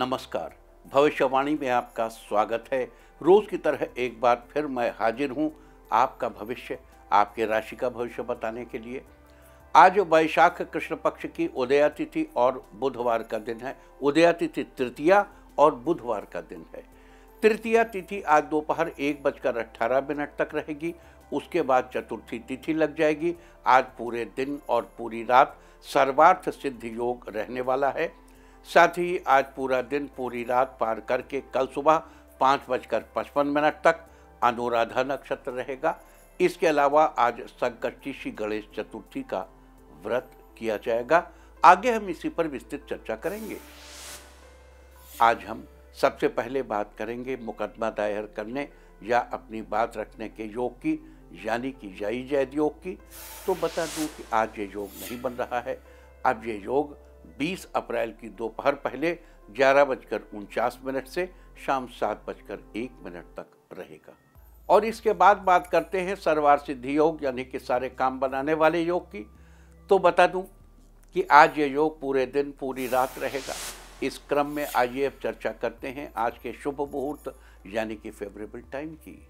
नमस्कार। भविष्यवाणी में आपका स्वागत है। रोज की तरह एक बार फिर मैं हाजिर हूं आपका भविष्य, आपके राशि का भविष्य बताने के लिए। आज वैशाख कृष्ण पक्ष की उदया तिथि और बुधवार का दिन है। उदया तिथि तृतीया और बुधवार का दिन है। तृतीया तिथि आज दोपहर 1:18 तक रहेगी। उसके बाद चतुर्थी तिथि लग जाएगी। आज पूरे दिन और पूरी रात सर्वार्थ सिद्ध योग रहने वाला है। साथ ही आज पूरा दिन पूरी रात पार करके कल सुबह 5:55 तक अनुराधा नक्षत्र रहेगा। इसके अलावा आज संकष्टी गणेश चतुर्थी का व्रत किया जाएगा। आगे हम इसी पर विस्तृत चर्चा करेंगे। आज हम सबसे पहले बात करेंगे मुकदमा दायर करने या अपनी बात रखने के योग की, यानी कि जय जैद योग की। तो बता दूं कि आज ये योग नहीं बन रहा है। अब ये योग 20 अप्रैल की दोपहर पहले 11:49 से शाम 7:01 तक रहेगा। और इसके बाद बात करते हैं सर्वार्थ सिद्धि योग, यानी कि सारे काम बनाने वाले योग की। तो बता दूं कि आज ये योग पूरे दिन पूरी रात रहेगा। इस क्रम में आइए अब चर्चा करते हैं आज के शुभ मुहूर्त, यानी कि फेवरेबल टाइम की।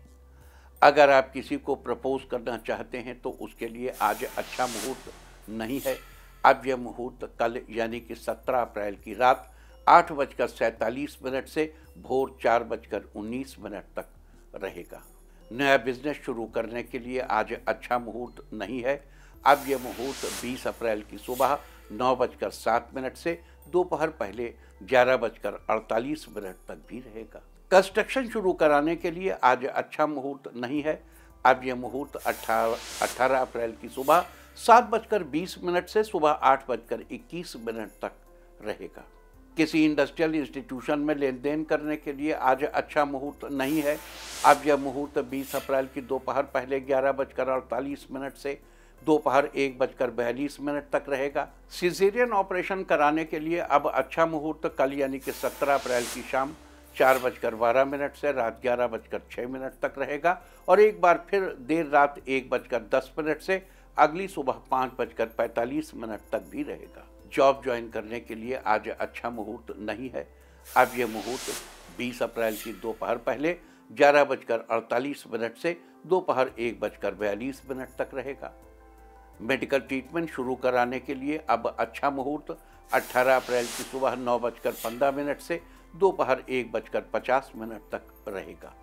अगर आप किसी को प्रपोज करना चाहते हैं तो उसके लिए आज अच्छा मुहूर्त नहीं है। अब यह मुहूर्त कल यानी कि 17 अप्रैल की रात 8:47 से भोर 4:19 तक रहेगा। नया बिजनेस शुरू करने के लिए आज अच्छा मुहूर्त नहीं है। अब यह मुहूर्त 20 अप्रैल की सुबह 9:07 से दोपहर पहले 11:48 तक भी रहेगा। कंस्ट्रक्शन शुरू कराने के लिए आज अच्छा मुहूर्त नहीं है। अब यह मुहूर्त 18 अप्रैल की सुबह 7:20 से सुबह 8:21 तक रहेगा। किसी इंडस्ट्रियल इंस्टीट्यूशन में लेन देन करने के लिए आज अच्छा मुहूर्त नहीं है। अब यह मुहूर्त 20 अप्रैल की दोपहर पहले 11:48 से दोपहर 1:42 तक रहेगा। सिजेरियन ऑपरेशन कराने के लिए अब अच्छा मुहूर्त कल यानी कि 17 अप्रैल की शाम 4:12 से रात 11:06 तक रहेगा। और एक बार फिर देर रात 1:10 से अगली सुबह 5:45 तक भी रहेगा। जॉब ज्वाइन करने के लिए आज अच्छा मुहूर्त नहीं है। अब यह मुहूर्त 20 अप्रैल की दोपहर पहले 11:48 से दोपहर 1:42 तक रहेगा। मेडिकल ट्रीटमेंट शुरू कराने के लिए अब अच्छा मुहूर्त 18 अप्रैल की सुबह 9:15 से दोपहर 1:50 तक रहेगा।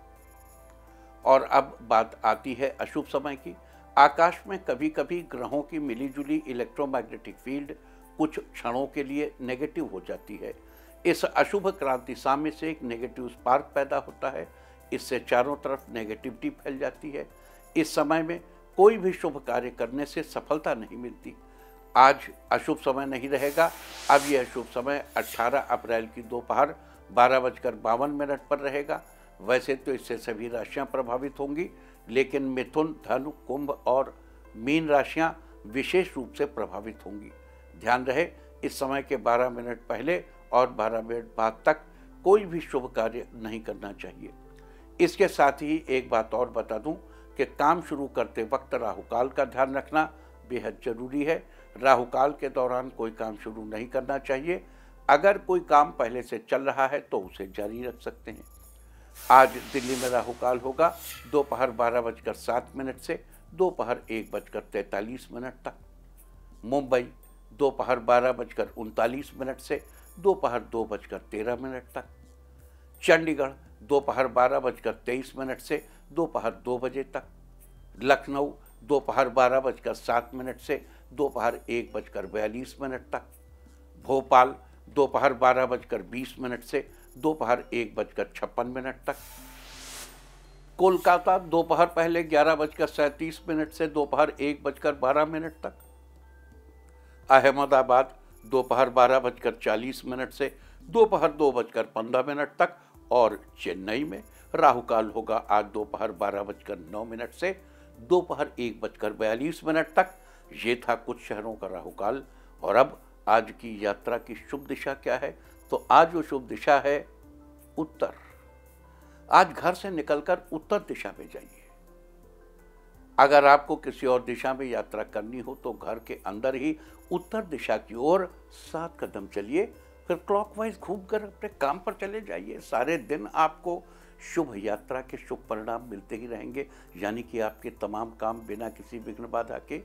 और अब बात आती है अशुभ समय की। आकाश में कभी कभी ग्रहों की मिलीजुली इलेक्ट्रोमैग्नेटिक फील्ड कुछ क्षणों के लिए नेगेटिव हो जाती है। इस अशुभ क्रांति साम्य से एक नेगेटिव स्पार्क पैदा होता है। इससे चारों तरफ नेगेटिविटी फैल जाती है। इस समय में कोई भी शुभ कार्य करने से सफलता नहीं मिलती। आज अशुभ समय नहीं रहेगा। अब यह अशुभ समय 18 अप्रैल की दोपहर 12:52 पर रहेगा। वैसे तो इससे सभी राशियां प्रभावित होंगी, लेकिन मिथुन, धनु, कुंभ और मीन राशियां विशेष रूप से प्रभावित होंगी। ध्यान रहे, इस समय के 12 मिनट पहले और 12 मिनट बाद तक कोई भी शुभ कार्य नहीं करना चाहिए। इसके साथ ही एक बात और बता दूं कि काम शुरू करते वक्त राहुकाल का ध्यान रखना बेहद जरूरी है। राहुकाल के दौरान कोई काम शुरू नहीं करना चाहिए। अगर कोई काम पहले से चल रहा है तो उसे जारी रख सकते हैं। आज दिल्ली में राहुकाल होगा दोपहर 12:07 से दोपहर 1:43 तक। मुंबई दोपहर 12:39 से दोपहर 2:13 तक। चंडीगढ़ दोपहर 12:23 से दोपहर 2 बजे तक। लखनऊ दोपहर 12:07 से दोपहर 1:42 तक। भोपाल दोपहर 12:20 से दोपहर 1:56 तक। कोलकाता दोपहर पहले 11:37 से दोपहर 1:12 तक। अहमदाबाद दोपहर 12:40 से दोपहर 2:15 तक। और चेन्नई में राहुकाल होगा आज दोपहर 12:09 से दोपहर 1:42 तक। ये था कुछ शहरों का राहुकाल। और अब आज की यात्रा की शुभ दिशा क्या है? तो आज वो शुभ दिशा है उत्तर। आज घर से निकलकर उत्तर दिशा में जाइए। अगर आपको किसी और दिशा में यात्रा करनी हो तो घर के अंदर ही उत्तर दिशा की ओर 7 कदम चलिए फिर क्लॉकवाइज घूमकर अपने काम पर चले जाइए। सारे दिन आपको शुभ यात्रा के शुभ परिणाम मिलते ही रहेंगे, यानी कि आपके तमाम काम बिना किसी विघ्न बाधा के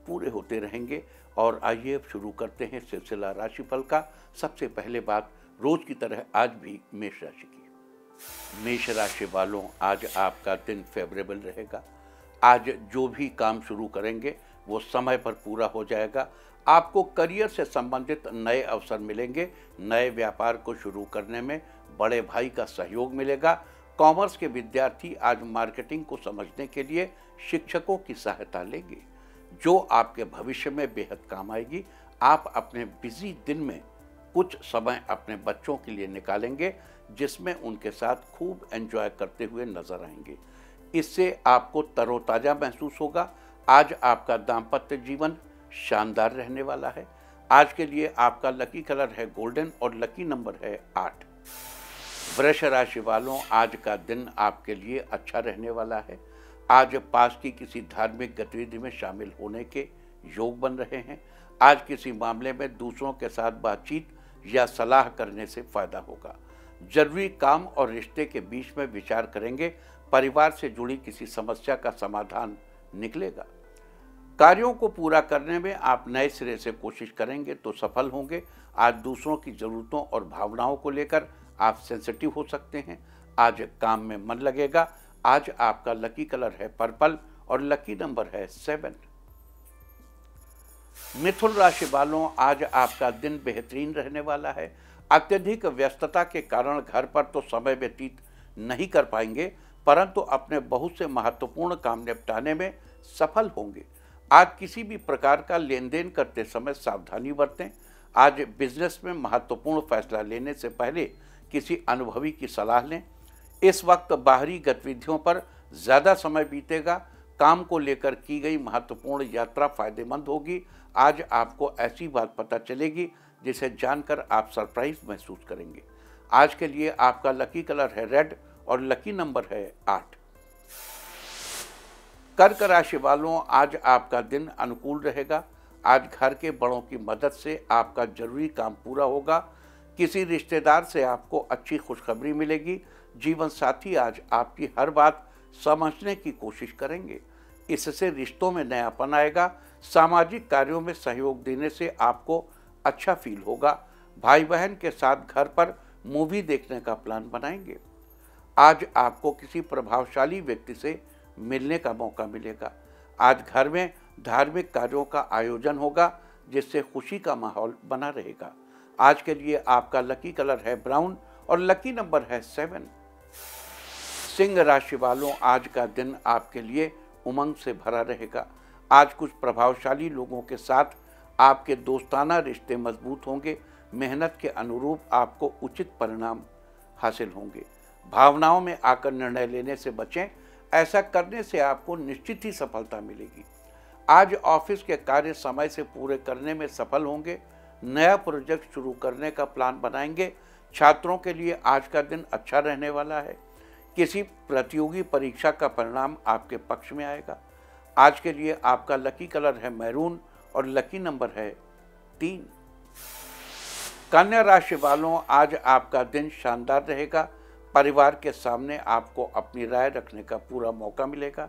पूरे होते रहेंगे। और आइए अब शुरू करते हैं सिलसिला राशिफल का। सबसे पहले बात रोज की तरह आज भी मेष राशि की। मेष राशि वालों, आज आपका दिन फेवरेबल रहेगा। आज जो भी काम शुरू करेंगे वो समय पर पूरा हो जाएगा। आपको करियर से संबंधित नए अवसर मिलेंगे। नए व्यापार को शुरू करने में बड़े भाई का सहयोग मिलेगा। कॉमर्स के विद्यार्थी आज मार्केटिंग को समझने के लिए शिक्षकों की सहायता लेंगे, जो आपके भविष्य में बेहद काम आएगी। आप अपने बिजी दिन में कुछ समय अपने बच्चों के लिए निकालेंगे, जिसमें उनके साथ खूब एंजॉय करते हुए नजर आएंगे। इससे आपको तरोताजा महसूस होगा। आज आपका दाम्पत्य जीवन शानदार रहने वाला है। आज के लिए आपका लकी कलर है गोल्डन और लकी नंबर है 8। वृष राशि वालों, आज का दिन आपके लिए अच्छा रहने वाला है। आज पास की किसी धार्मिक गतिविधि में शामिल होने के योग बन रहे हैं। आज किसी मामले में दूसरों के साथ बातचीत या सलाह करने से फायदा होगा। जरूरी काम और रिश्ते के बीच में विचार करेंगे। परिवार से जुड़ी किसी समस्या का समाधान निकलेगा। कार्यों को पूरा करने में आप नए सिरे से कोशिश करेंगे तो सफल होंगे। आज दूसरों की ज़रूरतों और भावनाओं को लेकर आप सेंसिटिव हो सकते हैं। आज काम में मन लगेगा। आज आपका लकी कलर है पर्पल और लकी नंबर है 7। मिथुन राशि वालों, आज आपका दिन बेहतरीन रहने वाला है। अत्यधिक व्यस्तता के कारण घर पर तो समय व्यतीत नहीं कर पाएंगे, परंतु अपने बहुत से महत्वपूर्ण काम निपटाने में सफल होंगे। आज किसी भी प्रकार का लेन देन करते समय सावधानी बरतें। आज बिजनेस में महत्वपूर्ण फैसला लेने से पहले किसी अनुभवी की सलाह लें। इस वक्त बाहरी गतिविधियों पर ज़्यादा समय बीतेगा। काम को लेकर की गई महत्वपूर्ण यात्रा फायदेमंद होगी। आज आपको ऐसी बात पता चलेगी जिसे जानकर आप सरप्राइज महसूस करेंगे। आज के लिए आपका लकी कलर है रेड और लकी नंबर है 8। कर्क राशि वालों, आज आपका दिन अनुकूल रहेगा। आज घर के बड़ों की मदद से आपका जरूरी काम पूरा होगा। किसी रिश्तेदार से आपको अच्छी खुशखबरी मिलेगी। जीवन साथी आज आपकी हर बात समझने की कोशिश करेंगे। इससे रिश्तों में नयापन आएगा। सामाजिक कार्यों में सहयोग देने से आपको अच्छा फील होगा। भाई बहन के साथ घर पर मूवी देखने का प्लान बनाएंगे। आज आपको किसी प्रभावशाली व्यक्ति से मिलने का मौका मिलेगा। आज घर में धार्मिक कार्यों का आयोजन होगा, जिससे खुशी का माहौल बना रहेगा। आज के लिए आपका लकी कलर है ब्राउन और लकी नंबर है 7। सिंह राशि वालों, आज का दिन आपके लिए उमंग से भरा रहेगा। आज कुछ प्रभावशाली लोगों के साथ आपके दोस्ताना रिश्ते मजबूत होंगे। मेहनत के अनुरूप आपको उचित परिणाम हासिल होंगे। भावनाओं में आकर निर्णय लेने से बचें। ऐसा करने से आपको निश्चित ही सफलता मिलेगी। आज ऑफिस के कार्य समय से पूरे करने में सफल होंगे। नया प्रोजेक्ट शुरू करने का प्लान बनाएंगे। छात्रों के लिए आज का दिन अच्छा रहने वाला है। किसी प्रतियोगी परीक्षा का परिणाम आपके पक्ष में आएगा। आज के लिए आपका लकी कलर है मैरून और लकी नंबर है 3। कन्या राशि वालों, आज आपका दिन शानदार रहेगा। परिवार के सामने आपको अपनी राय रखने का पूरा मौका मिलेगा।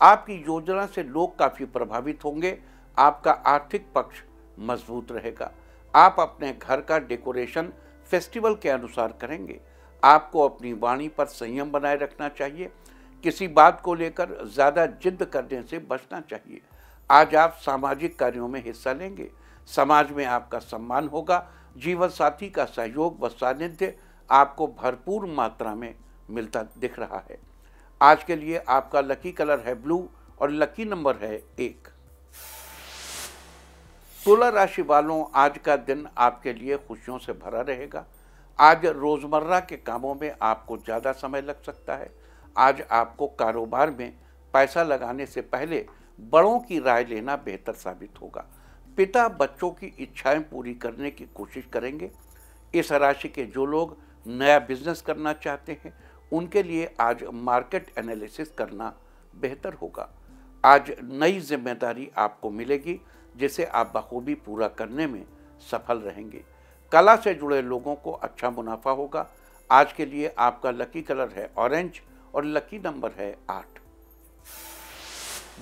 आपकी योजना से लोग काफ़ी प्रभावित होंगे। आपका आर्थिक पक्ष मजबूत रहेगा। आप अपने घर का डेकोरेशन फेस्टिवल के अनुसार करेंगे। आपको अपनी वाणी पर संयम बनाए रखना चाहिए। किसी बात को लेकर ज़्यादा जिद करने से बचना चाहिए। आज आप सामाजिक कार्यों में हिस्सा लेंगे। समाज में आपका सम्मान होगा। जीवन साथी का सहयोग व सानिध्य आपको भरपूर मात्रा में मिलता दिख रहा है। आज के लिए आपका लकी कलर है ब्लू और लकी नंबर है 1। तुला राशि वालों, आज का दिन आपके लिए खुशियों से भरा रहेगा। आज रोजमर्रा के कामों में आपको ज़्यादा समय लग सकता है। आज आपको कारोबार में पैसा लगाने से पहले बड़ों की राय लेना बेहतर साबित होगा। पिता बच्चों की इच्छाएं पूरी करने की कोशिश करेंगे। इस राशि के जो लोग नया बिजनेस करना चाहते हैं, उनके लिए आज मार्केट एनालिसिस करना बेहतर होगा। आज नई जिम्मेदारी आपको मिलेगी, जिसे आप बखूबी पूरा करने में सफल रहेंगे। कला से जुड़े लोगों को अच्छा मुनाफा होगा। आज के लिए आपका लकी कलर है ऑरेंज और लकी नंबर है 8।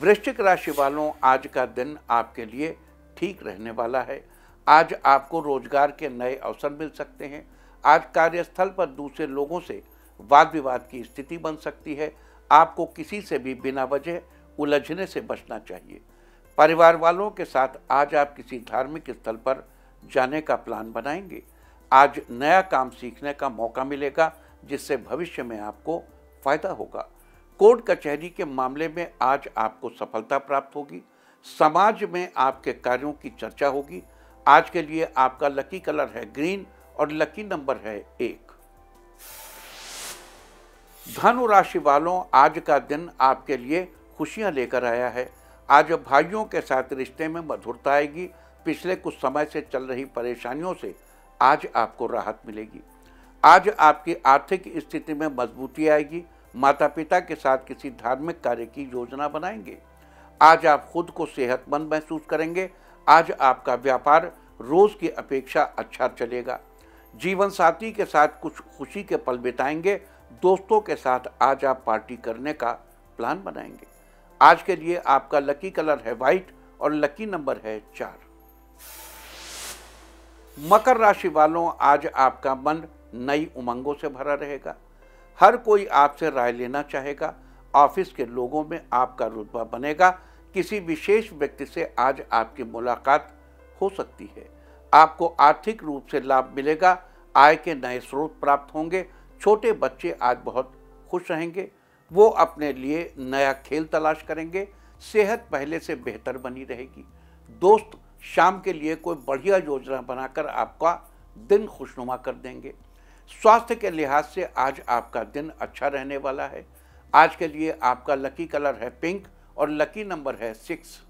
वृश्चिक राशि वालों, आज का दिन आपके लिए ठीक रहने वाला है। आज आपको रोजगार के नए अवसर मिल सकते हैं। आज कार्यस्थल पर दूसरे लोगों से वाद विवाद की स्थिति बन सकती है। आपको किसी से भी बिना वजह उलझने से बचना चाहिए। परिवार वालों के साथ आज आप किसी धार्मिक स्थल पर जाने का प्लान बनाएंगे। आज नया काम सीखने का मौका मिलेगा, जिससे भविष्य में आपको फायदा होगा। कोर्ट कचहरी के मामले में आज आपको सफलता प्राप्त होगी। समाज में आपके कार्यों की चर्चा होगी। आज के लिए आपका लकी कलर है ग्रीन और लकी नंबर है 1। धनु राशि वालों, आज का दिन आपके लिए खुशियां लेकर आया है। आज भाइयों के साथ रिश्ते में मधुरता आएगी। पिछले कुछ समय से चल रही परेशानियों से आज आपको राहत मिलेगी। आज आपकी आर्थिक स्थिति में मजबूती आएगी। माता पिता के साथ किसी धार्मिक कार्य की योजना बनाएंगे। आज आप खुद को सेहतमंद महसूस करेंगे। आज आपका व्यापार रोज की अपेक्षा अच्छा चलेगा। जीवन साथी के साथ कुछ खुशी के पल बिताएंगे। दोस्तों के साथ आज आप पार्टी करने का प्लान बनाएंगे। आज के लिए आपका लकी कलर है व्हाइट और लकी नंबर है 4। मकर राशि वालों, आज आपका मन नई उमंगों से भरा रहेगा। हर कोई आपसे राय लेना चाहेगा। ऑफिस के लोगों में आपका रुतबा बनेगा। किसी विशेष व्यक्ति से आज आपकी मुलाकात हो सकती है। आपको आर्थिक रूप से लाभ मिलेगा। आय के नए स्रोत प्राप्त होंगे। छोटे बच्चे आज बहुत खुश रहेंगे। वो अपने लिए नया खेल तलाश करेंगे। सेहत पहले से बेहतर बनी रहेगी। दोस्त शाम के लिए कोई बढ़िया योजना बनाकर आपका दिन खुशनुमा कर देंगे। स्वास्थ्य के लिहाज से आज आपका दिन अच्छा रहने वाला है। आज के लिए आपका लकी कलर है पिंक और लकी नंबर है 6।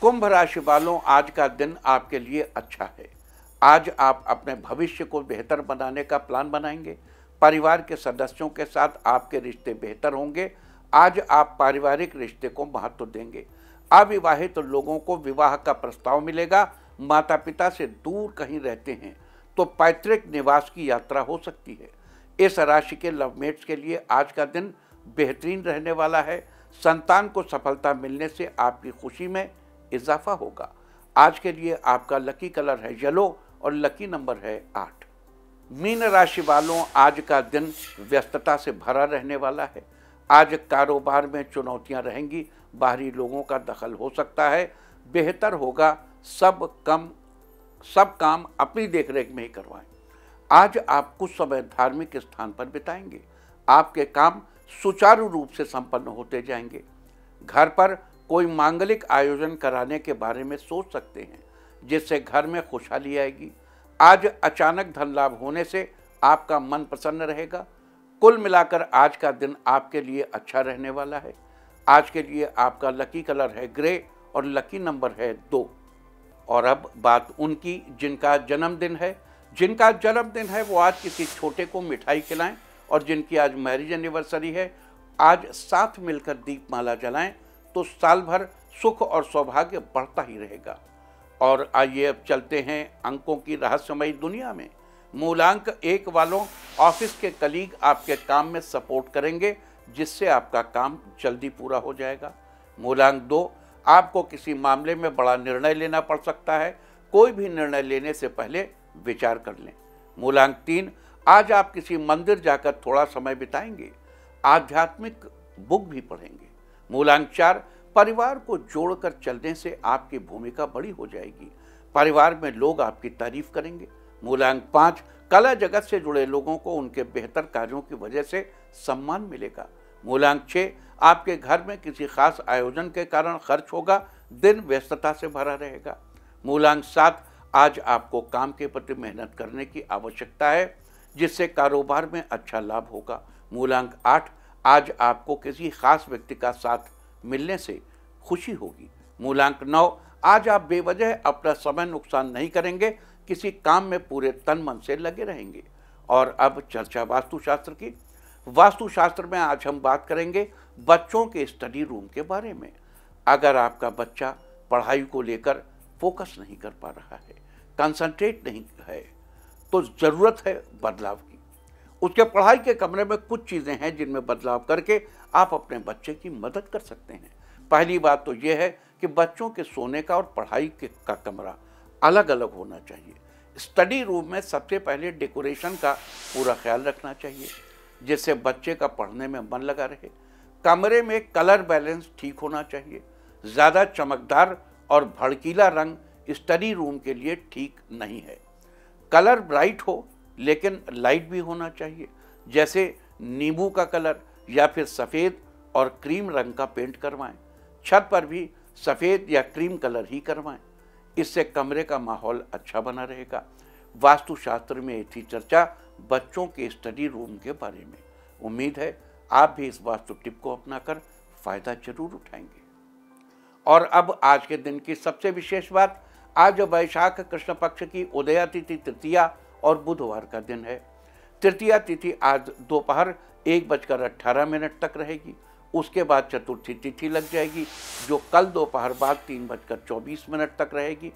कुंभ राशि वालों, आज का दिन आपके लिए अच्छा है। आज आप अपने भविष्य को बेहतर बनाने का प्लान बनाएंगे। परिवार के सदस्यों के साथ आपके रिश्ते बेहतर होंगे। आज आप पारिवारिक रिश्ते को महत्व देंगे। अविवाहित लोगों को विवाह का प्रस्ताव मिलेगा। माता पिता से दूर कहीं रहते हैं तो पैतृक निवास की यात्रा हो सकती है। इस राशि के लवमेट्स के लिए आज का दिन बेहतरीन रहने वाला है। संतान को सफलता मिलने से आपकी खुशी में इजाफा होगा। आज के लिए आपका लकी कलर है येलो और लकी नंबर है 8। मीन राशि वालों, आज का दिन व्यस्तता से भरा रहने वाला है। आज कारोबार में चुनौतियां रहेंगी। बाहरी लोगों का दखल हो सकता है। बेहतर होगा सब काम अपनी देखरेख में ही करवाएं। आज आप कुछ समय धार्मिक स्थान पर बिताएंगे। आपके काम सुचारू रूप से संपन्न होते जाएंगे। घर पर कोई मांगलिक आयोजन कराने के बारे में सोच सकते हैं, जिससे घर में खुशहाली आएगी। आज अचानक धन लाभ होने से आपका मन प्रसन्न रहेगा। कुल मिलाकर आज का दिन आपके लिए अच्छा रहने वाला है। आज के लिए आपका लकी कलर है ग्रे और लकी नंबर है 2। और अब बात उनकी जिनका जन्मदिन है वो आज किसी छोटे को मिठाई खिलाएं। और जिनकी आज मैरिज एनिवर्सरी है, आज साथ मिलकर दीपमाला जलाएं तो साल भर सुख और सौभाग्य बढ़ता ही रहेगा। और आइए अब चलते हैं अंकों की रहस्यमयी दुनिया में। मूलांक 1 वालों, ऑफिस के कलीग आपके काम में सपोर्ट करेंगे, जिससे आपका काम जल्दी पूरा हो जाएगा। मूलांक 2, आपको किसी मामले में बड़ा निर्णय लेना पड़ सकता है। कोई भी निर्णय लेने से पहले विचार कर लें। मूलांक 3, आज आप किसी मंदिर जाकर थोड़ा समय बिताएंगे। आध्यात्मिक बुक भी पढ़ेंगे। मूलांक 4, परिवार को जोड़कर चलने से आपकी भूमिका बड़ी हो जाएगी। परिवार में लोग आपकी तारीफ करेंगे। मूलांक 5, कला जगत से जुड़े लोगों को उनके बेहतर कार्यों की वजह से सम्मान मिलेगा। मूलांक 6, आपके घर में किसी खास आयोजन के कारण खर्च होगा। दिन व्यस्तता से भरा रहेगा। मूलांक 7, आज आपको काम के प्रति मेहनत करने की आवश्यकता है, जिससे कारोबार में अच्छा लाभ होगा। मूलांक 8, आज आपको किसी खास व्यक्ति का साथ मिलने से खुशी होगी। मूलांक 9, आज आप बेवजह अपना समय नुकसान नहीं करेंगे। किसी काम में पूरे तन मन से लगे रहेंगे। और अब चर्चा वास्तुशास्त्र की। वास्तुशास्त्र में आज हम बात करेंगे बच्चों के स्टडी रूम के बारे में। अगर आपका बच्चा पढ़ाई को लेकर फोकस नहीं कर पा रहा है, कंसंट्रेट नहीं है तो ज़रूरत है बदलाव की। उसके पढ़ाई के कमरे में कुछ चीज़ें हैं जिनमें बदलाव करके आप अपने बच्चे की मदद कर सकते हैं। पहली बात तो यह है कि बच्चों के सोने का और पढ़ाई का कमरा अलग अलग होना चाहिए। स्टडी रूम में सबसे पहले डेकोरेशन का पूरा ख्याल रखना चाहिए जिससे बच्चे का पढ़ने में मन लगा रहे। कमरे में कलर बैलेंस ठीक होना चाहिए। ज़्यादा चमकदार और भड़कीला रंग स्टडी रूम के लिए ठीक नहीं है। कलर ब्राइट हो लेकिन लाइट भी होना चाहिए, जैसे नींबू का कलर या फिर सफ़ेद और क्रीम रंग का पेंट करवाएं। छत पर भी सफ़ेद या क्रीम कलर ही करवाएं। इससे कमरे का माहौल अच्छा बना रहेगा। वास्तुशास्त्र में थी चर्चा बच्चों के स्टडी रूम के बारे में। उम्मीद है आप भी इस वास्तु टिप को अपनाकर फ़ायदा जरूर उठाएंगे। और अब आज के दिन की सबसे विशेष बात, आज वैशाख कृष्ण पक्ष की उदया तिथि तृतीया और बुधवार का दिन है। तृतीया तिथि आज दोपहर 1:18 तक रहेगी। उसके बाद चतुर्थी तिथि लग जाएगी जो कल दोपहर बाद 3:24 तक रहेगी।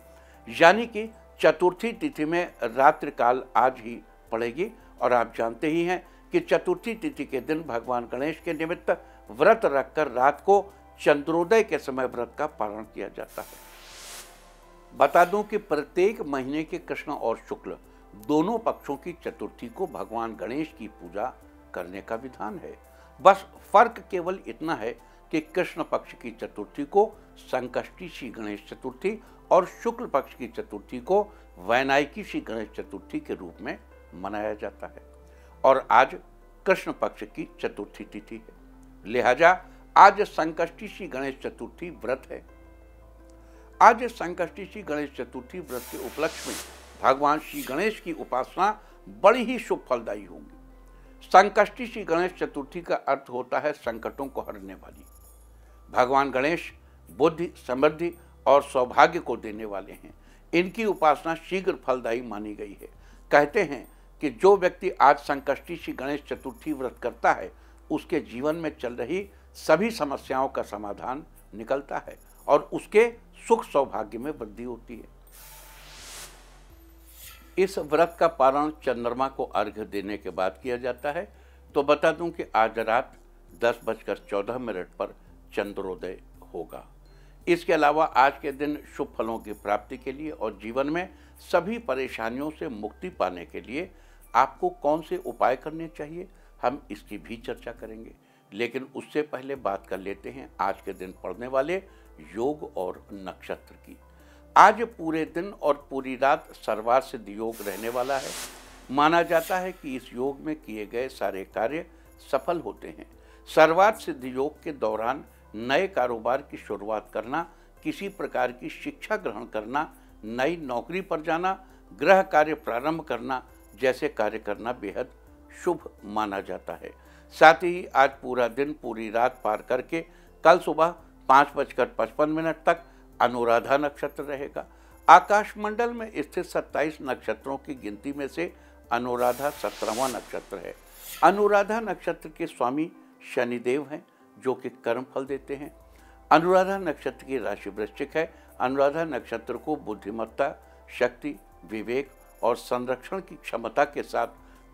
यानी कि चतुर्थी तिथि में रात्रिकाल आज ही पड़ेगी। और आप जानते ही हैं कि चतुर्थी तिथि के दिन भगवान गणेश के निमित्त व्रत रखकर रात को चंद्रोदय के समय व्रत का पारण किया जाता है। बता दूं कि प्रत्येक महीने के कृष्ण और शुक्ल दोनों पक्षों की चतुर्थी को भगवान गणेश की पूजा करने का विधान है। बस फर्क केवल इतना है कि कृष्ण पक्ष की चतुर्थी को संकष्टी श्री गणेश चतुर्थी और शुक्ल पक्ष की चतुर्थी को वैनायकी श्री गणेश चतुर्थी के रूप में मनाया जाता है। और आज कृष्ण पक्ष की चतुर्थी तिथि है, लिहाजा आज संकष्टी श्री गणेश चतुर्थी व्रत है। आज संकष्टी श्री गणेश चतुर्थी व्रत के उपलक्ष्य में भगवान श्री गणेश की उपासना बड़ी ही शुभ फलदायी होगी। संकष्टी श्री गणेश चतुर्थी का अर्थ होता है संकटों को हरने वाली। भगवान गणेश बुद्धि, समृद्धि और सौभाग्य को देने वाले हैं। इनकी उपासना शीघ्र फलदायी मानी गई है। कहते हैं कि जो व्यक्ति आज संकष्टी श्री गणेश चतुर्थी व्रत करता है उसके जीवन में चल रही सभी समस्याओं का समाधान निकलता है और उसके सुख सौभाग्य में वृद्धि होती है। इस व्रत का पारण चंद्रमा को अर्घ्य देने के बाद किया जाता है। तो बता दूं कि आज रात 10:14 पर चंद्रोदय होगा। इसके अलावा आज के दिन शुभ फलों की प्राप्ति के लिए और जीवन में सभी परेशानियों से मुक्ति पाने के लिए आपको कौन से उपाय करने चाहिए, हम इसकी भी चर्चा करेंगे। लेकिन उससे पहले बात कर लेते हैं आज के दिन पड़ने वाले योग और नक्षत्र की। आज पूरे दिन और पूरी रात सर्वार्थ सिद्ध योग रहने वाला है। माना जाता है कि इस योग में किए गए सारे कार्य सफल होते हैं। सर्वार्थ सिद्ध योग के दौरान नए कारोबार की शुरुआत करना, किसी प्रकार की शिक्षा ग्रहण करना, नई नौकरी पर जाना, गृह कार्य प्रारंभ करना जैसे कार्य करना बेहद शुभ माना जाता है। साथ ही आज पूरा दिन पूरी रात पार करके कल सुबह 5:55 तक अनुराधा नक्षत्र रहेगा। आकाश मंडल में स्थित 27 नक्षत्रों की गिनती में से अनुराधा 17वां नक्षत्र है। अनुराधा नक्षत्र के स्वामी शनिदेव हैं जो कि कर्म फल देते हैं। अनुराधा नक्षत्र की राशि वृश्चिक है। अनुराधा नक्षत्र को बुद्धिमत्ता, शक्ति, विवेक और संरक्षण की क्षमता के साथ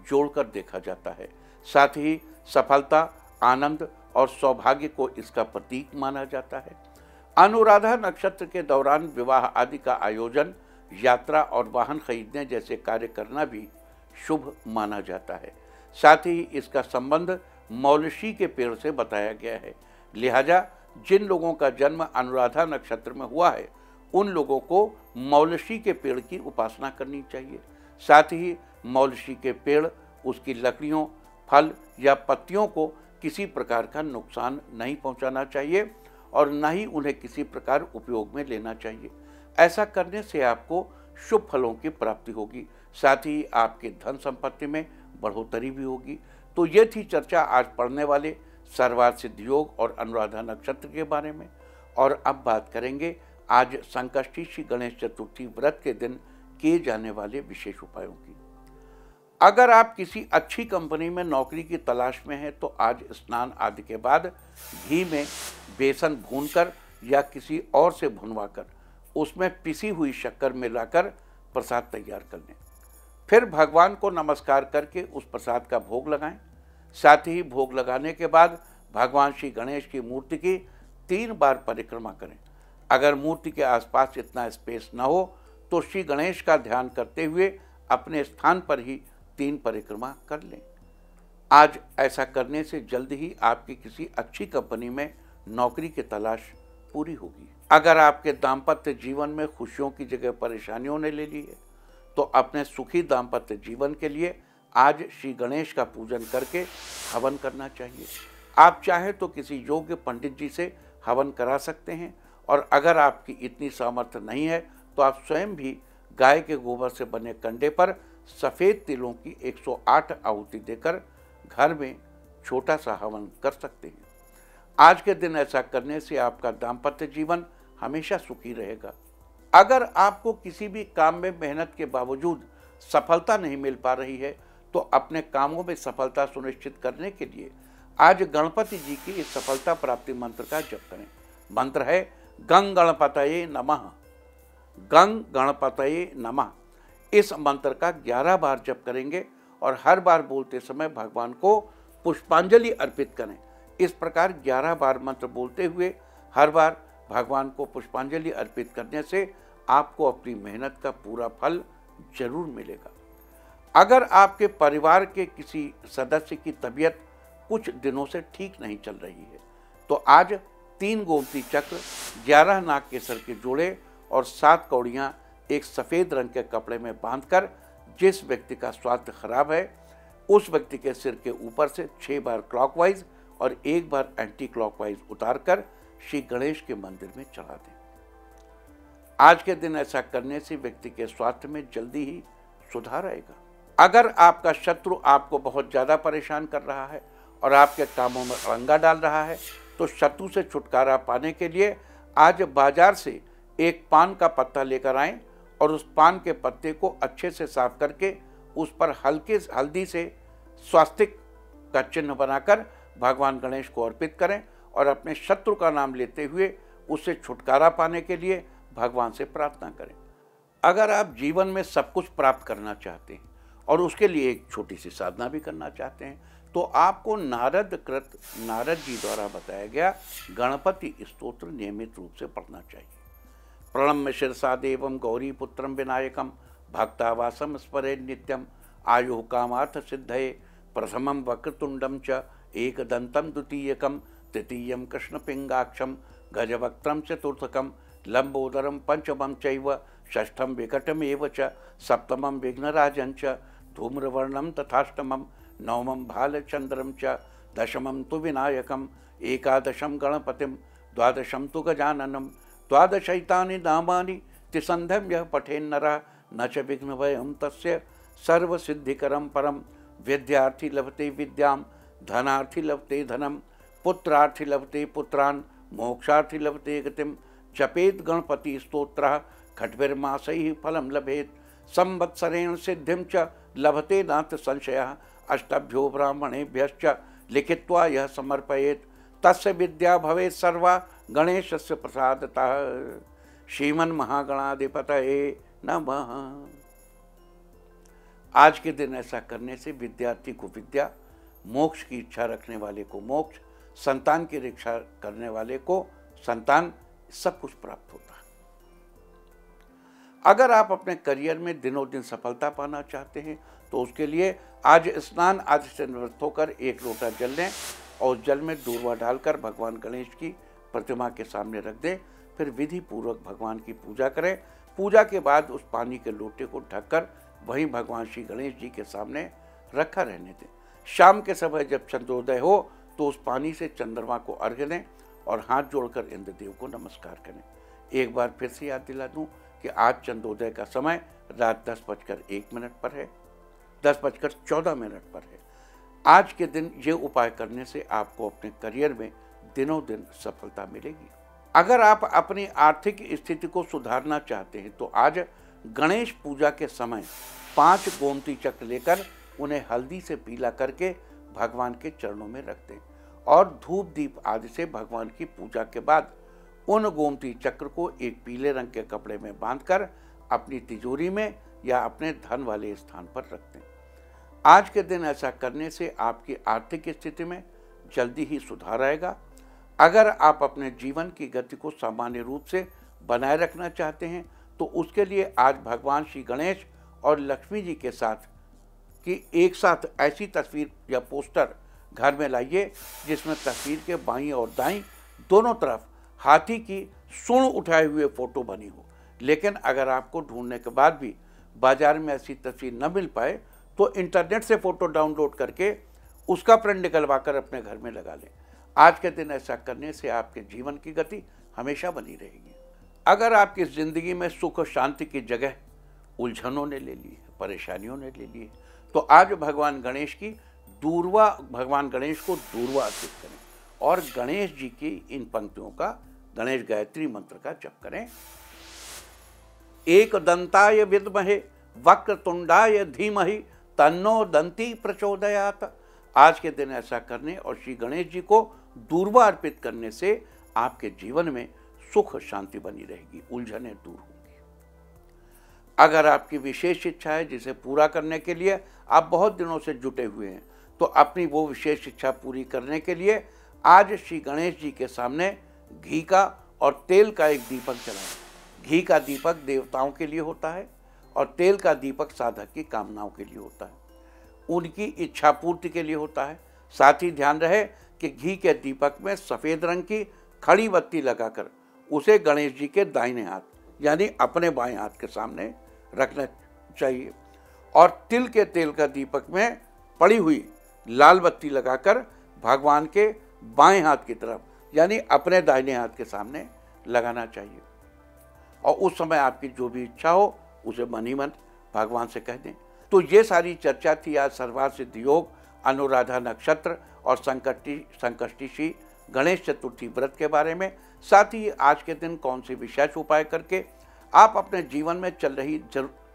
जोड़कर देखा जाता है। साथ ही सफलता, आनंद और सौभाग्य को इसका प्रतीक माना जाता है। अनुराधा नक्षत्र के दौरान विवाह आदि का आयोजन, यात्रा और वाहन खरीदने जैसे कार्य करना भी शुभ माना जाता है। साथ ही इसका संबंध मौलशी के पेड़ से बताया गया है। लिहाजा जिन लोगों का जन्म अनुराधा नक्षत्र में हुआ है उन लोगों को मौलशी के पेड़ की उपासना करनी चाहिए। साथ ही मौलशी के पेड़, उसकी लकड़ियों, फल या पत्तियों को किसी प्रकार का नुकसान नहीं पहुंचाना चाहिए और न ही उन्हें किसी प्रकार उपयोग में लेना चाहिए। ऐसा करने से आपको शुभ फलों की प्राप्ति होगी। साथ ही आपके धन संपत्ति में बढ़ोतरी भी होगी। तो ये थी चर्चा आज पढ़ने वाले सर्वार्थ सिद्ध योग और अनुराधा नक्षत्र के बारे में। और अब बात करेंगे आज संकष्टी श्री गणेश चतुर्थी व्रत के दिन किए जाने वाले विशेष उपायों की। अगर आप किसी अच्छी कंपनी में नौकरी की तलाश में हैं तो आज स्नान आदि के बाद घी में बेसन भूनकर या किसी और से भुनवाकर उसमें पिसी हुई शक्कर मिलाकर प्रसाद तैयार कर लें। फिर भगवान को नमस्कार करके उस प्रसाद का भोग लगाएं। साथ ही भोग लगाने के बाद भगवान श्री गणेश की मूर्ति की 3 बार परिक्रमा करें। अगर मूर्ति के आसपास इतना स्पेस न हो तो श्री गणेश का ध्यान करते हुए अपने स्थान पर ही 3 परिक्रमा कर लें। आज ऐसा करने से जल्द ही आपकी किसी अच्छी कंपनी में नौकरी की तलाश पूरी होगी। अगर आपके दाम्पत्य जीवन में खुशियों की जगह परेशानियों ने ले ली है तो अपने सुखी दाम्पत्य जीवन के लिए आज श्री गणेश का पूजन करके हवन करना चाहिए। आप चाहें तो किसी योग्य पंडित जी से हवन करा सकते हैं, और अगर आपकी इतनी सामर्थ्य नहीं है तो आप स्वयं भी गाय के गोबर से बने कंडे पर सफ़ेद तिलों की 108 आहुति देकर घर में छोटा सा हवन कर सकते हैं। आज के दिन ऐसा करने से आपका दाम्पत्य जीवन हमेशा सुखी रहेगा। अगर आपको किसी भी काम में मेहनत के बावजूद सफलता नहीं मिल पा रही है तो अपने कामों में सफलता सुनिश्चित करने के लिए आज गणपति जी की इस सफलता प्राप्ति मंत्र का जप करें। मंत्र है गंग गणपतये नमः। गंग गणपतये नमः। इस मंत्र का 11 बार जप करेंगे और हर बार बोलते समय भगवान को पुष्पांजलि अर्पित करें। इस प्रकार 11 बार मंत्र बोलते हुए हर बार भगवान को पुष्पांजलि अर्पित करने से आपको अपनी मेहनत का पूरा फल जरूर मिलेगा। अगर आपके परिवार के किसी सदस्य की तबीयत कुछ दिनों से ठीक नहीं चल रही है तो आज 3 गोमती चक्र, 11 नाग केसर के जोड़े और 7 कौड़ियाँ एक सफ़ेद रंग के कपड़े में बांधकर जिस व्यक्ति का स्वास्थ्य खराब है उस व्यक्ति के सिर के ऊपर से 6 बार क्लॉकवाइज और 1 बार एंटी क्लॉकवाइज उतारकर श्री गणेश के मंदिर में चढ़ा दें। आज के दिन ऐसा करने से व्यक्ति के स्वास्थ्य में जल्दी ही सुधार आएगा। अगर आपका शत्रु आपको बहुत ज़्यादा परेशान कर रहा है और आपके कामों में अड़ंगा डाल रहा है तो शत्रु से छुटकारा पाने के लिए आज बाजार से एक पान का पत्ता लेकर आएं और उस पान के पत्ते को अच्छे से साफ करके उस पर हल्के हल्दी से स्वास्तिक का चिन्ह बनाकर भगवान गणेश को अर्पित करें और अपने शत्रु का नाम लेते हुए उससे छुटकारा पाने के लिए भगवान से प्रार्थना करें। अगर आप जीवन में सब कुछ प्राप्त करना चाहते हैं और उसके लिए एक छोटी सी साधना भी करना चाहते हैं तो आपको नारद जी द्वारा बताया गया गणपति स्तोत्र नियमित रूप से पढ़ना चाहिए। प्रणम्य शिरसा देवम गौरी पुत्रम विनायकम भक्तावासम स्मरे नित्यम आयु कामार्थ सिद्धये प्रथमं वक्रतुंडम च एकदंतं द्वितीयकं तृतीयं कृष्णपिंगाक्षं गजवक्त्रं चतुर्थकं लंबोदरं पंचमं चैव षष्ठं विकटमेव च सप्तमं विघ्नराजं च धूम्रवर्णं तथाष्टमं नवमं भालचंद्रं च दशमं तु विनायकं एकादशं गणपतिं द्वादशं तु गजाननं द्वादशैतानि नामानि त्रिसन्ध्यं यः पठेन्नरः न च विघ्नभयं तस्य सर्वसिद्धिकरं परं विद्यार्थी लभते विद्यां धनार्थी लभते धनं पुत्रार्थी लभते पुत्रान् मोक्षार्थी लभते गतिं जपेत गणपति स्तोत्रः खट्भिर्मासैः फलं लभेत संवत्सरेण सिद्धिं च लभते नात्र संशयः अष्टभ्यो ब्राह्मणेभ्यश्च लिखित्वा यः समर्पयेत् तस्य विद्या भवेत् सर्वा गणेशस्य प्रसादतः। श्रीमन्महागणाधिपतये नमः। आज के दिन ऐसा करने से विद्यार्थी को विद्या, मोक्ष की इच्छा रखने वाले को मोक्ष, संतान की इच्छा करने वाले को संतान, सब कुछ प्राप्त होता है। अगर आप अपने करियर में दिनों दिन सफलता पाना चाहते हैं तो उसके लिए आज स्नान आदि से निवृत्त होकर 1 लोटा जल लें और जल में दूर्वा डालकर भगवान गणेश की प्रतिमा के सामने रख दें। फिर विधि पूर्वक भगवान की पूजा करें। पूजा के बाद उस पानी के लोटे को ढककर वहीं भगवान श्री गणेश जी के सामने रखा रहने दें। शाम के समय जब चंद्रोदय हो तो उस पानी से चंद्रमा को अर्घ्य दें और हाथ जोड़कर इंद्रदेव को नमस्कार करें। एक बार फिर से याद दिला दूं कि आज चंद्रोदय का समय रात 10:01 पर है, 10:14 पर है। आज के दिन ये उपाय करने से आपको अपने करियर में दिनों दिन सफलता मिलेगी। अगर आप अपनी आर्थिक स्थिति को सुधारना चाहते हैं तो आज गणेश पूजा के समय 5 गोमती चक्र लेकर उन्हें हल्दी से पीला करके भगवान के चरणों में रख दें और धूप दीप आदि से भगवान की पूजा के बाद उन गोमती चक्र को एक पीले रंग के कपड़े में बांधकर अपनी तिजोरी में या अपने धन वाले स्थान पर रख दें। आज के दिन ऐसा करने से आपकी आर्थिक स्थिति में जल्दी ही सुधार आएगा। अगर आप अपने जीवन की गति को सामान्य रूप से बनाए रखना चाहते हैं तो उसके लिए आज भगवान श्री गणेश और लक्ष्मी जी के साथ कि एक साथ ऐसी तस्वीर या पोस्टर घर में लाइए जिसमें तस्वीर के बाईं और दाईं दोनों तरफ हाथी की सूंड उठाए हुए फोटो बनी हो। लेकिन अगर आपको ढूंढने के बाद भी बाजार में ऐसी तस्वीर न मिल पाए तो इंटरनेट से फोटो डाउनलोड करके उसका प्रिंट निकलवा कर अपने घर में लगा लें। आज के दिन ऐसा करने से आपके जीवन की गति हमेशा बनी रहेगी। अगर आपकी ज़िंदगी में सुख और शांति की जगह उलझनों ने ले ली है, परेशानियों ने ले ली है, तो आज भगवान गणेश को दूर्वा अर्पित करें और गणेश जी की इन पंक्तियों का, गणेश गायत्री मंत्र का जप करें। एक दंताय विद्महे वक्रतुंडाय धीमहि तन्नो दंती प्रचोदयात। आज के दिन ऐसा करने और श्री गणेश जी को दूर्वा अर्पित करने से आपके जीवन में सुख शांति बनी रहेगी, उलझनें दूर होंगी। अगर आपकी विशेष इच्छा है जिसे पूरा करने के लिए आप बहुत दिनों से जुटे हुए हैं तो अपनी वो विशेष इच्छा पूरी करने के लिए आज श्री गणेश जी के सामने घी का और तेल का एक दीपक जलाएं। घी का दीपक देवताओं के लिए होता है और तेल का दीपक साधक की कामनाओं के लिए होता है, उनकी इच्छा पूर्ति के लिए होता है। साथ ही ध्यान रहे कि घी के दीपक में सफ़ेद रंग की खड़ी बत्ती लगाकर उसे गणेश जी के दाहिने हाथ यानी अपने बाएं हाथ के सामने रखना चाहिए और तिल के तेल का दीपक में पड़ी हुई लाल बत्ती लगाकर भगवान के बाएं हाथ की तरफ यानी अपने दाहिने हाथ के सामने लगाना चाहिए। और उस समय आपकी जो भी इच्छा हो उसे मन ही मन भगवान से कह दें। तो ये सारी चर्चा थी आज सर्वार्थ सिद्धि योग, अनुराधा नक्षत्र और संकष्टी गणेश चतुर्थी व्रत के बारे में। साथ ही आज के दिन कौन से विशेष उपाय करके आप अपने जीवन में चल रही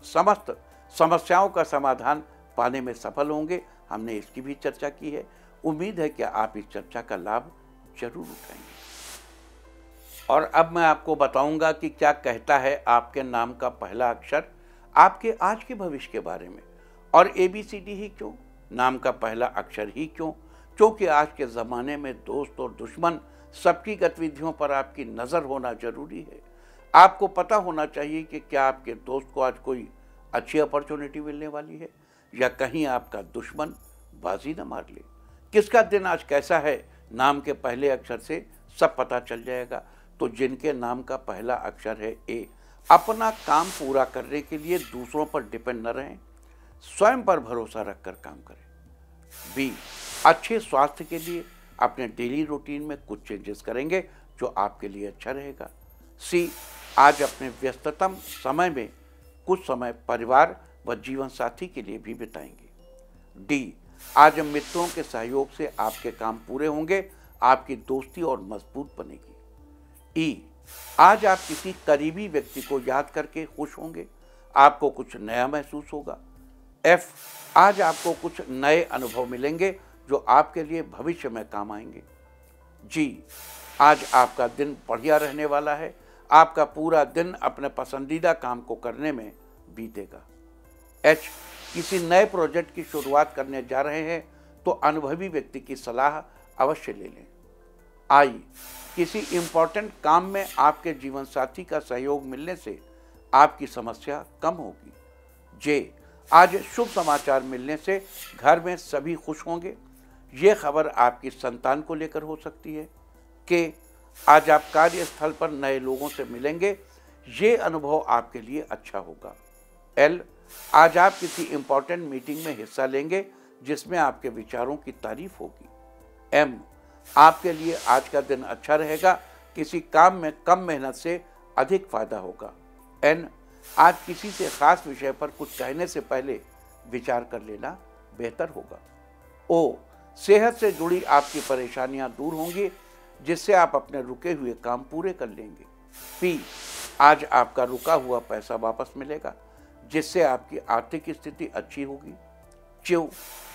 समस्त समस्याओं का समाधान पाने में सफल होंगे, हमने इसकी भी चर्चा की है। उम्मीद है कि आप इस चर्चा का लाभ जरूर उठाएंगे। और अब मैं आपको बताऊंगा कि क्या कहता है आपके नाम का पहला अक्षर आपके आज के भविष्य के बारे में। और ABCD ही क्यों, नाम का पहला अक्षर ही क्यों? क्योंकि आज के ज़माने में दोस्त और दुश्मन सबकी गतिविधियों पर आपकी नज़र होना जरूरी है। आपको पता होना चाहिए कि क्या आपके दोस्त को आज कोई अच्छी अपॉर्चुनिटी मिलने वाली है या कहीं आपका दुश्मन बाजी न मार ले। किसका दिन आज कैसा है, नाम के पहले अक्षर से सब पता चल जाएगा। तो जिनके नाम का पहला अक्षर है A, अपना काम पूरा करने के लिए दूसरों पर डिपेंड न रहें, स्वयं पर भरोसा रखकर काम करें। B, अच्छे स्वास्थ्य के लिए अपने डेली रूटीन में कुछ चेंजेस करेंगे जो आपके लिए अच्छा रहेगा। C, आज अपने व्यस्ततम समय में कुछ समय परिवार व जीवन साथी के लिए भी बिताएंगे। D, आज मित्रों के सहयोग से आपके काम पूरे होंगे, आपकी दोस्ती और मजबूत बनेगी। E, आज आप किसी करीबी व्यक्ति को याद करके खुश होंगे, आपको कुछ नया महसूस होगा। F, आज आपको कुछ नए अनुभव मिलेंगे जो आपके लिए भविष्य में काम आएंगे। G, आज आपका दिन बढ़िया रहने वाला है, आपका पूरा दिन अपने पसंदीदा काम को करने में बीतेगा। H, किसी नए प्रोजेक्ट की शुरुआत करने जा रहे हैं तो अनुभवी व्यक्ति की सलाह अवश्य ले लें। I, किसी इम्पोर्टेंट काम में आपके जीवन साथी का सहयोग मिलने से आपकी समस्या कम होगी। J, आज शुभ समाचार मिलने से घर में सभी खुश होंगे, ये खबर आपकी संतान को लेकर हो सकती है। K, आज आप कार्यस्थल पर नए लोगों से मिलेंगे, ये अनुभव आपके लिए अच्छा होगा। L, आज आप किसी इम्पोर्टेंट मीटिंग में हिस्सा लेंगे जिसमें आपके विचारों की तारीफ होगी। M, आपके लिए आज का दिन अच्छा रहेगा, किसी काम में कम मेहनत से अधिक फायदा होगा। N, आज किसी से खास विषय पर कुछ कहने से पहले विचार कर लेना बेहतर होगा। O, सेहत से जुड़ी आपकी परेशानियां दूर होंगी जिससे आप अपने रुके हुए काम पूरे कर लेंगे। P, आज आपका रुका हुआ पैसा वापस मिलेगा जिससे आपकी आर्थिक स्थिति अच्छी होगी। Q,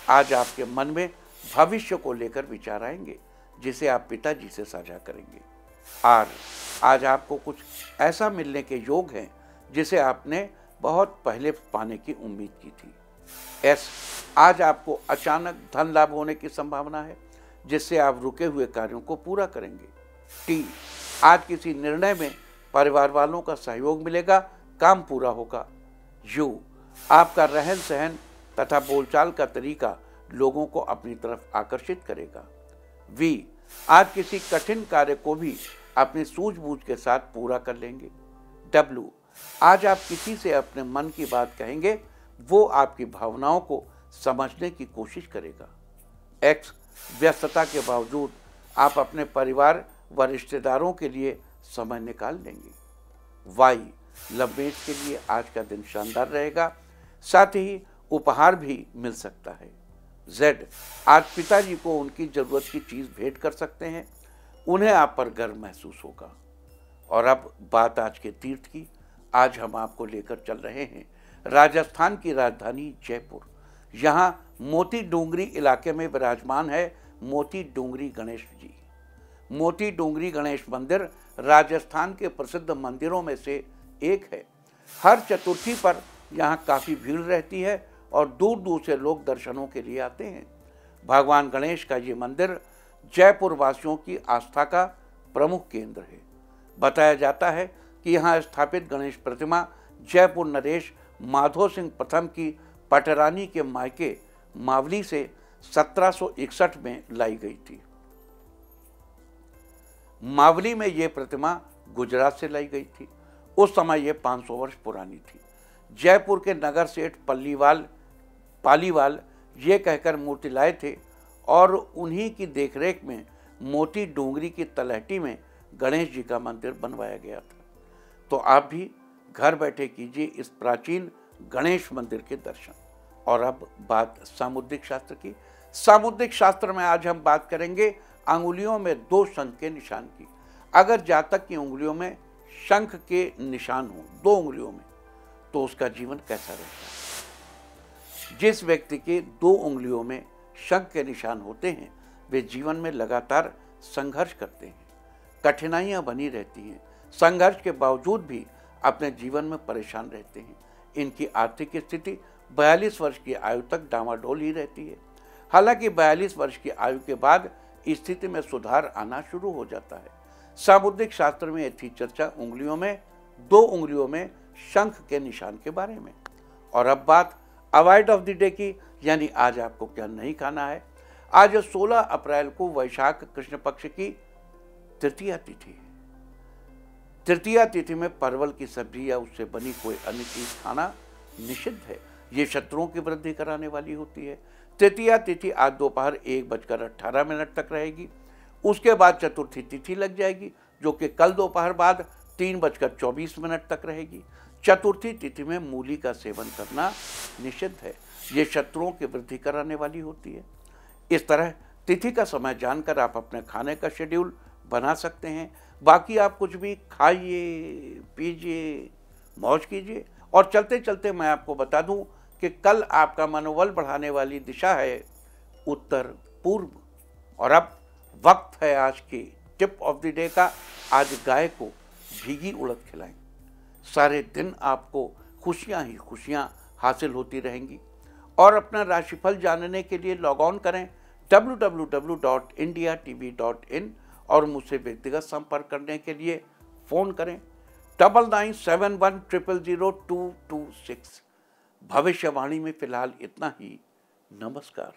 आज आपके मन में भविष्य को लेकर विचार आएंगे जिसे आप पिताजी से साझा करेंगे। R, आज आपको कुछ ऐसा मिलने के योग हैं जिसे आपने बहुत पहले पाने की उम्मीद की थी। एस, आज आपको अचानक धन लाभ होने की संभावना है, जिससे आप रुके हुए कार्यों को पूरा करेंगे। टी, आज किसी निर्णय में परिवार वालों का सहयोग मिलेगा, काम पूरा होगा। यू, आपका रहन सहन तथा बोलचाल का तरीका लोगों को अपनी तरफ आकर्षित करेगा। वी, आज किसी कठिन कार्य को भी अपनी सूझबूझ के साथ पूरा कर लेंगे। डब्ल्यू, आज आप किसी से अपने मन की बात कहेंगे, वो आपकी भावनाओं को समझने की कोशिश करेगा। एक्स, व्यस्तता के बावजूद आप अपने परिवार व रिश्तेदारों के लिए समय निकाल लेंगे। वाई, लवमेट के लिए आज का दिन शानदार रहेगा, साथ ही उपहार भी मिल सकता है। जेड, आज पिताजी को उनकी जरूरत की चीज भेंट कर सकते हैं, उन्हें आप पर गर्व महसूस होगा। और अब बात आज के तीर्थ की। आज हम आपको लेकर चल रहे हैं राजस्थान की राजधानी जयपुर। यहाँ मोती डोंगरी इलाके में विराजमान है मोती डोंगरी गणेश जी। मोती डोंगरी गणेश मंदिर राजस्थान के प्रसिद्ध मंदिरों में से एक है। हर चतुर्थी पर यहाँ काफ़ी भीड़ रहती है और दूर दूर से लोग दर्शनों के लिए आते हैं। भगवान गणेश का ये मंदिर जयपुर वासियों की आस्था का प्रमुख केंद्र है। बताया जाता है कि यहाँ स्थापित गणेश प्रतिमा जयपुर नरेश माधो सिंह प्रथम की पटरानी के मायके मावली से 1761 में लाई गई थी। मावली में ये प्रतिमा गुजरात से लाई गई थी। उस समय ये 500 वर्ष पुरानी थी। जयपुर के नगर सेठ पालीवाल ये कहकर मूर्ति लाए थे और उन्हीं की देखरेख में मोती डोंगरी की तलहटी में गणेश जी का मंदिर बनवाया गया था। तो आप भी घर बैठे कीजिए इस प्राचीन गणेश मंदिर के दर्शन। और अब बात सामुद्रिक शास्त्र की। सामुद्रिक शास्त्र में आज हम बात करेंगे अंगुलियों में 2 शंख के निशान की। अगर जातक की उंगलियों में शंख के निशान हो 2 उंगलियों में, तो उसका जीवन कैसा रहता है। जिस व्यक्ति के 2 उंगलियों में शंख के निशान होते हैं, वे जीवन में लगातार संघर्ष करते हैं, कठिनाइयां बनी रहती हैं, संघर्ष के बावजूद भी अपने जीवन में परेशान रहते हैं। इनकी आर्थिक स्थिति 42 वर्ष की आयु तक डामाडोल ही रहती है। हालांकि 42 वर्ष की आयु के बाद स्थिति में सुधार आना शुरू हो जाता है। सामुद्रिक शास्त्र में थी चर्चा उंगलियों में 2 उंगलियों में शंख के निशान के बारे में। और अब बात अवॉइड ऑफ द डे की, यानी आज आपको क्या नहीं खाना है। आज 16 अप्रैल को वैशाख कृष्ण पक्ष की तृतीया तिथि है। तृतीया तिथि में परवल की सब्जी या उससे बनी कोई अन्य चीज खाना निषिद्ध है। ये शत्रुओं की वृद्धि कराने वाली होती है। तृतीया तिथि आज दोपहर 1:18 तक रहेगी। उसके बाद चतुर्थी तिथि लग जाएगी, जो कि कल दोपहर बाद 3:24 तक रहेगी। चतुर्थी तिथि में मूली का सेवन करना निषिद्ध है। ये शत्रुओं की वृद्धि कराने वाली होती है। इस तरह तिथि का समय जानकर आप अपने खाने का शेड्यूल बना सकते हैं। बाकी आप कुछ भी खाइए, पीजिए, मौज कीजिए। और चलते चलते मैं आपको बता दूं कि कल आपका मनोबल बढ़ाने वाली दिशा है उत्तर पूर्व। और अब वक्त है आज की टिप ऑफ द डे का। आज गाय को भीगी उड़द खिलाएं। सारे दिन आपको खुशियां ही खुशियां हासिल होती रहेंगी। और अपना राशिफल जानने के लिए लॉग ऑन करें www.indiatv.in और मुझसे व्यक्तिगत संपर्क करने के लिए फ़ोन करें 9971000226। भविष्यवाणी में फिलहाल इतना ही। नमस्कार।